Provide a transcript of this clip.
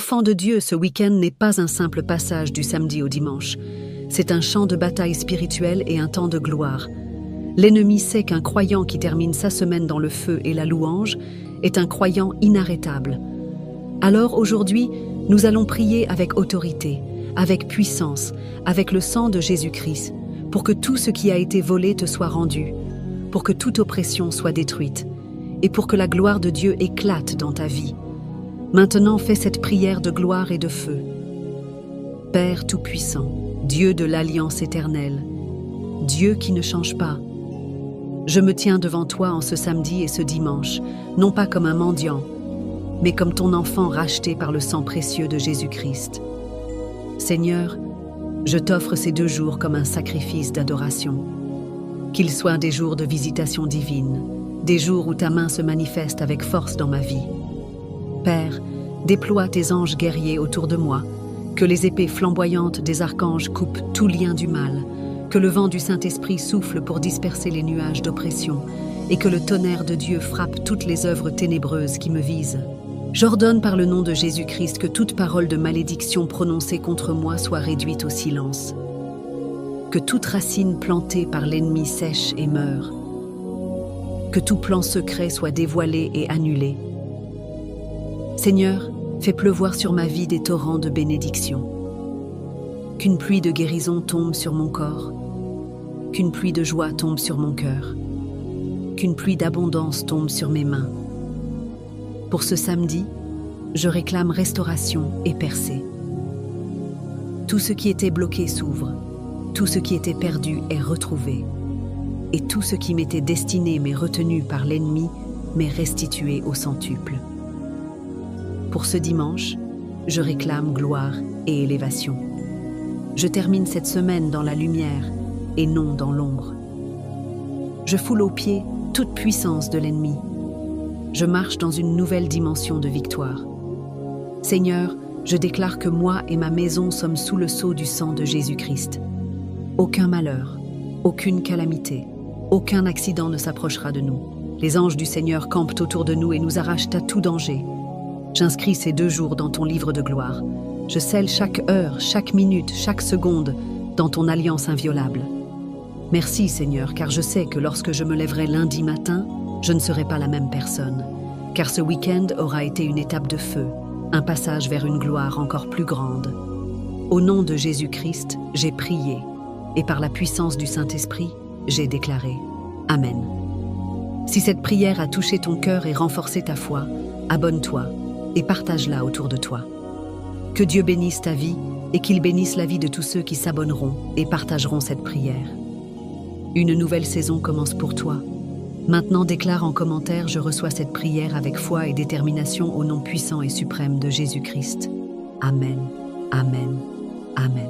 Enfant de Dieu, ce week-end n'est pas un simple passage du samedi au dimanche. C'est un champ de bataille spirituelle et un temps de gloire. L'ennemi sait qu'un croyant qui termine sa semaine dans le feu et la louange est un croyant inarrêtable. Alors aujourd'hui, nous allons prier avec autorité, avec puissance, avec le sang de Jésus-Christ, pour que tout ce qui a été volé te soit rendu, pour que toute oppression soit détruite, et pour que la gloire de Dieu éclate dans ta vie. Maintenant, fais cette prière de gloire et de feu. Père Tout-Puissant, Dieu de l'Alliance éternelle, Dieu qui ne change pas, je me tiens devant toi en ce samedi et ce dimanche, non pas comme un mendiant, mais comme ton enfant racheté par le sang précieux de Jésus-Christ. Seigneur, je t'offre ces 2 jours comme un sacrifice d'adoration. Qu'ils soient des jours de visitation divine, des jours où ta main se manifeste avec force dans ma vie. Père, déploie tes anges guerriers autour de moi, que les épées flamboyantes des archanges coupent tout lien du mal, que le vent du Saint-Esprit souffle pour disperser les nuages d'oppression, et que le tonnerre de Dieu frappe toutes les œuvres ténébreuses qui me visent. J'ordonne par le nom de Jésus-Christ que toute parole de malédiction prononcée contre moi soit réduite au silence. Que toute racine plantée par l'ennemi sèche et meure. Que tout plan secret soit dévoilé et annulé. Seigneur, fais pleuvoir sur ma vie des torrents de bénédiction. Qu'une pluie de guérison tombe sur mon corps. Qu'une pluie de joie tombe sur mon cœur. Qu'une pluie d'abondance tombe sur mes mains. Pour ce samedi, je réclame restauration et percée. Tout ce qui était bloqué s'ouvre. Tout ce qui était perdu est retrouvé. Et tout ce qui m'était destiné mais retenu par l'ennemi m'est restitué au centuple. Pour ce dimanche, je réclame gloire et élévation. Je termine cette semaine dans la lumière et non dans l'ombre. Je foule aux pieds toute puissance de l'ennemi. Je marche dans une nouvelle dimension de victoire. Seigneur, je déclare que moi et ma maison sommes sous le sceau du sang de Jésus-Christ. Aucun malheur, aucune calamité, aucun accident ne s'approchera de nous. Les anges du Seigneur campent autour de nous et nous arrachent à tout danger. J'inscris ces 2 jours dans ton livre de gloire. Je scelle chaque heure, chaque minute, chaque seconde dans ton alliance inviolable. Merci Seigneur, car je sais que lorsque je me lèverai lundi matin, je ne serai pas la même personne, car ce week-end aura été une étape de feu, un passage vers une gloire encore plus grande. Au nom de Jésus-Christ, j'ai prié, et par la puissance du Saint-Esprit, j'ai déclaré Amen. Si cette prière a touché ton cœur et renforcé ta foi, abonne-toi et partage-la autour de toi. Que Dieu bénisse ta vie et qu'il bénisse la vie de tous ceux qui s'abonneront et partageront cette prière. Une nouvelle saison commence pour toi. Maintenant, déclare en commentaire « Je reçois cette prière avec foi et détermination au nom puissant et suprême de Jésus-Christ. Amen, Amen, Amen. »